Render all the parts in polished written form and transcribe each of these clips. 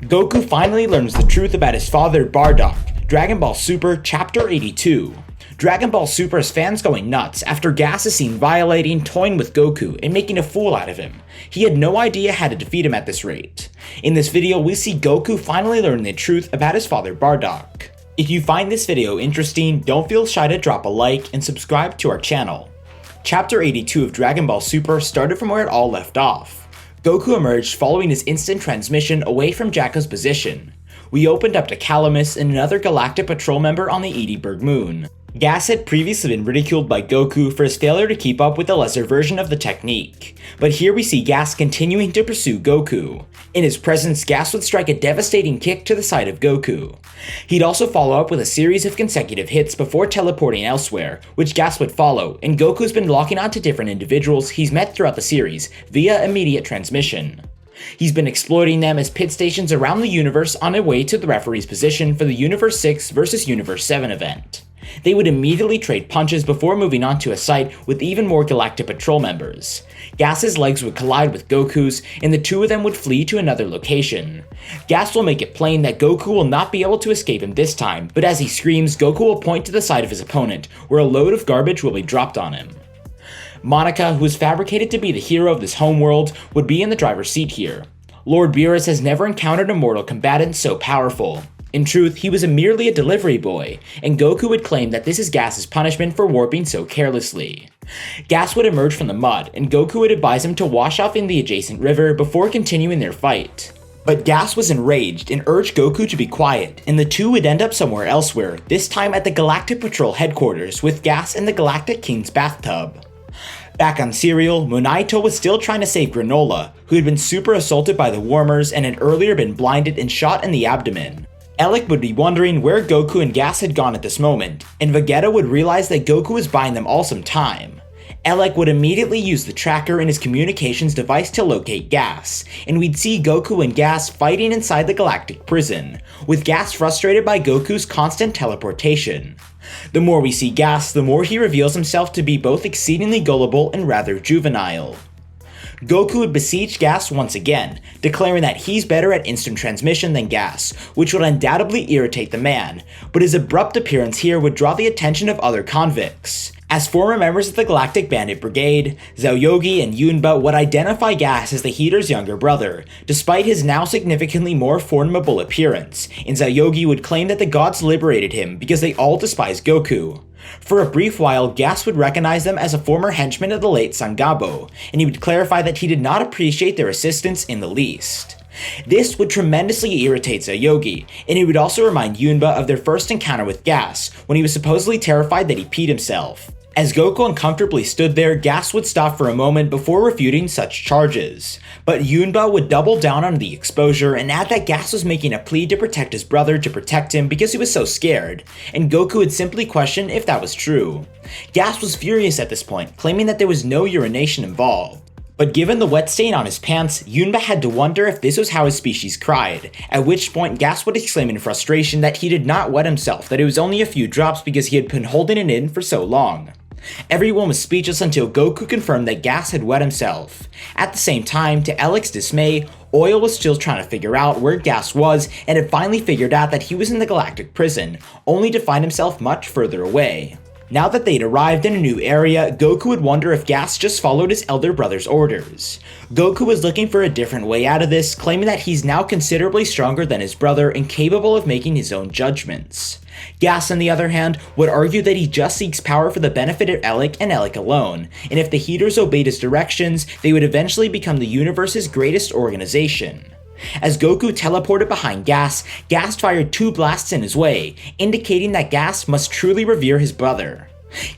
Goku finally learns the truth about his father Bardock. Dragon Ball Super Chapter 82. Dragon Ball Super's fans going nuts after Gas is seen violating, toying with Goku, and making a fool out of him. He had no idea how to defeat him at this rate. In this video, we see Goku finally learn the truth about his father Bardock. If you find this video interesting, don't feel shy to drop a like and subscribe to our channel. Chapter 82 of Dragon Ball Super started from where it all left off. Goku emerged following his instant transmission away from Jacko's position. We opened up to Calamus and another Galactic Patrol member on the Edieburg moon. Gas had previously been ridiculed by Goku for his failure to keep up with the lesser version of the technique, but here we see Gas continuing to pursue Goku. In his presence, Gas would strike a devastating kick to the side of Goku. He'd also follow up with a series of consecutive hits before teleporting elsewhere, which Gas would follow, and Goku's been locking onto different individuals he's met throughout the series via immediate transmission. He's been exploiting them as pit stations around the universe on their way to the referee's position for the Universe 6 vs Universe 7 event. They would immediately trade punches before moving on to a site with even more Galactic Patrol members. Gas's legs would collide with Goku's, and the two of them would flee to another location. Gas will make it plain that Goku will not be able to escape him this time, but as he screams, Goku will point to the side of his opponent, where a load of garbage will be dropped on him. Monica, who is fabricated to be the hero of this homeworld, would be in the driver's seat here. Lord Beerus has never encountered a mortal combatant so powerful. In truth, he was merely a delivery boy, and Goku would claim that this is Gas's punishment for warping so carelessly. Gas would emerge from the mud, and Goku would advise him to wash off in the adjacent river before continuing their fight. But Gas was enraged and urged Goku to be quiet, and the two would end up somewhere elsewhere, this time at the Galactic Patrol headquarters with Gas in the Galactic King's bathtub. Back on Cereal, Monaito was still trying to save Granola, who had been super assaulted by the Warmers and had earlier been blinded and shot in the abdomen. Elec would be wondering where Goku and Gas had gone at this moment, and Vegeta would realize that Goku was buying them all some time. Elec would immediately use the tracker in his communications device to locate Gas, and we'd see Goku and Gas fighting inside the galactic prison, with Gas frustrated by Goku's constant teleportation. The more we see Gas, the more he reveals himself to be both exceedingly gullible and rather juvenile. Goku would besiege Gas once again, declaring that he's better at instant transmission than Gas, which would undoubtedly irritate the man, but his abrupt appearance here would draw the attention of other convicts. As former members of the Galactic Bandit Brigade, Xiaoyogi and Yunba would identify Gas as the Heater's younger brother, despite his now significantly more formidable appearance, and Xiaoyogi would claim that the gods liberated him because they all despise Goku. For a brief while, Gas would recognize them as a former henchman of the late Sangabo, and he would clarify that he did not appreciate their assistance in the least. This would tremendously irritate Xiaoyogi, and he would also remind Yunba of their first encounter with Gas, when he was supposedly terrified that he peed himself. As Goku uncomfortably stood there, Gas would stop for a moment before refuting such charges. But Yunba would double down on the exposure and add that Gas was making a plea to protect his brother to protect him because he was so scared, and Goku would simply question if that was true. Gas was furious at this point, claiming that there was no urination involved. But given the wet stain on his pants, Yunba had to wonder if this was how his species cried, at which point Gas would exclaim in frustration that he did not wet himself, that it was only a few drops because he had been holding it in for so long. Everyone was speechless until Goku confirmed that Gas had wet himself. At the same time, to Elec's dismay, Oil was still trying to figure out where Gas was and had finally figured out that he was in the galactic prison, only to find himself much further away. Now that they'd arrived in a new area, Goku would wonder if Gas just followed his elder brother's orders. Goku was looking for a different way out of this, claiming that he's now considerably stronger than his brother and capable of making his own judgments. Gas, on the other hand, would argue that he just seeks power for the benefit of Elec and Elec alone, and if the Heaters obeyed his directions, they would eventually become the universe's greatest organization. As Goku teleported behind Gas, Gas fired 2 blasts in his way, indicating that Gas must truly revere his brother.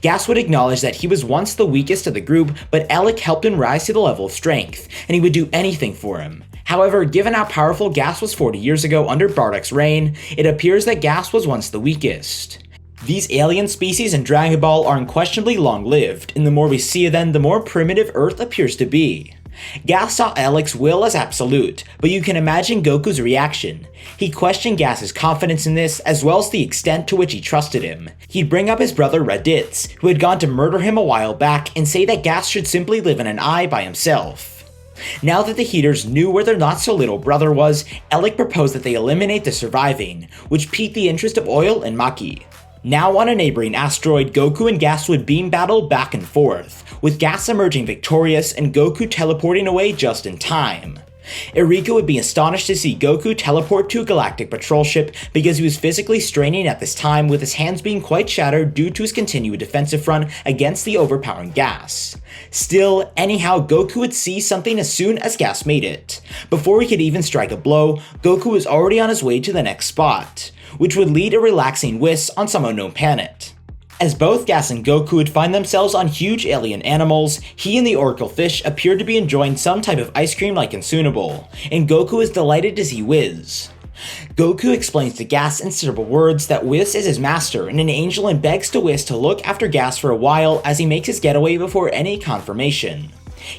Gas would acknowledge that he was once the weakest of the group, but Elec helped him rise to the level of strength, and he would do anything for him. However, given how powerful Gas was 40 years ago under Bardock's reign, it appears that Gas was once the weakest. These alien species in Dragon Ball are unquestionably long-lived, and the more we see of them, the more primitive Earth appears to be. Gas saw Elec's will as absolute, but you can imagine Goku's reaction. He questioned Gas's confidence in this, as well as the extent to which he trusted him. He'd bring up his brother Raditz, who had gone to murder him a while back, and say that Gas should simply live in an eye by himself. Now that the Heaters knew where their not-so-little brother was, Elec proposed that they eliminate the surviving, which piqued the interest of Oil and Maki. Now on a neighboring asteroid, Goku and Gas would beam battle back and forth, with Gas emerging victorious and Goku teleporting away just in time. Erika would be astonished to see Goku teleport to a galactic patrol ship because he was physically straining at this time, with his hands being quite shattered due to his continued defensive run against the overpowering Gas. Still, anyhow, Goku would see something as soon as Gas made it. Before he could even strike a blow, Goku was already on his way to the next spot, which would lead a relaxing whiz on some unknown planet. As both Gas and Goku would find themselves on huge alien animals, he and the Oracle Fish appeared to be enjoying some type of ice cream like consumable, and Goku is delighted to see Whis. Goku explains to Gas in several words that Whis is his master and an angel, and begs to Whis to look after Gas for a while as he makes his getaway before any confirmation.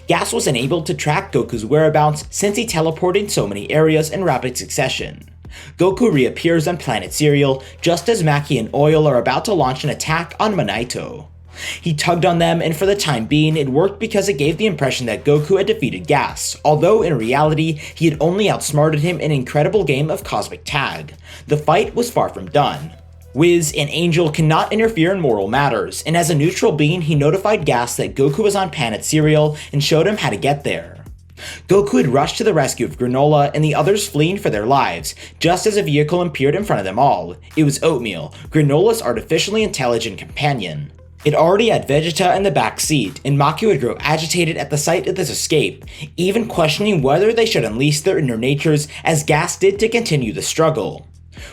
Gas was unable to track Goku's whereabouts since he teleported so many areas in rapid succession. Goku reappears on planet Cereal just as Maki and Oil are about to launch an attack on Monaito. He tugged on them, and for the time being it worked because it gave the impression that Goku had defeated Gas, although in reality he had only outsmarted him in an incredible game of cosmic tag. The fight was far from done. Whis, an angel, cannot interfere in moral matters, and as a neutral being he notified Gas that Goku was on planet Cereal and showed him how to get there. Goku had rushed to the rescue of Granola and the others fleeing for their lives, just as a vehicle appeared in front of them all. It was Oatmeal, Granola's artificially intelligent companion. It already had Vegeta in the back seat, and Maki would grow agitated at the sight of this escape, even questioning whether they should unleash their inner natures as Gas did to continue the struggle.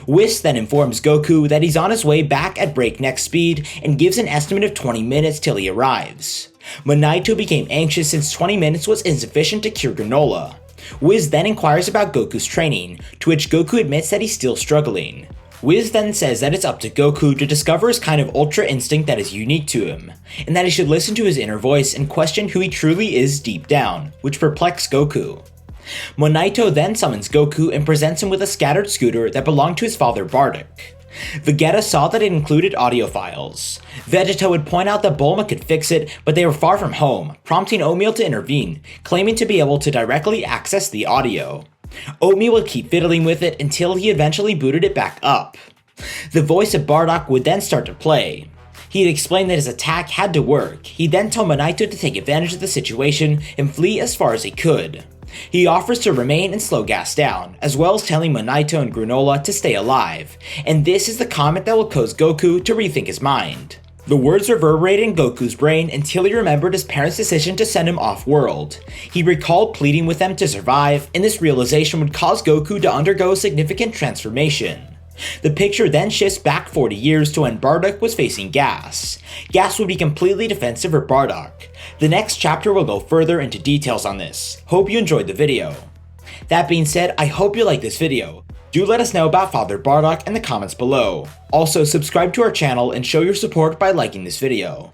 Whis then informs Goku that he's on his way back at breakneck speed and gives an estimate of 20 minutes till he arrives. Monaito became anxious since 20 minutes was insufficient to cure Granola. Whis then inquires about Goku's training, to which Goku admits that he's still struggling. Whis then says that it's up to Goku to discover his kind of ultra instinct that is unique to him, and that he should listen to his inner voice and question who he truly is deep down, which perplexed Goku. Monaito then summons Goku and presents him with a scattered scooter that belonged to his father Bardock. Vegeta saw that it included audio files. Vegeta would point out that Bulma could fix it, but they were far from home, prompting Oatmeal to intervene, claiming to be able to directly access the audio. Oatmeal would keep fiddling with it until he eventually booted it back up. The voice of Bardock would then start to play. He had explained that his attack had to work. He then told Monaito to take advantage of the situation and flee as far as he could. He offers to remain and slow Gas down, as well as telling Monaito and Granola to stay alive, and this is the comment that will cause Goku to rethink his mind. The words reverberated in Goku's brain until he remembered his parents' decision to send him off-world. He recalled pleading with them to survive, and this realization would cause Goku to undergo a significant transformation. The picture then shifts back 40 years to when Bardock was facing Gas. Gas would be completely defensive for Bardock. The next chapter will go further into details on this. Hope you enjoyed the video. That being said, I hope you liked this video. Do let us know about Father Bardock in the comments below. Also, subscribe to our channel and show your support by liking this video.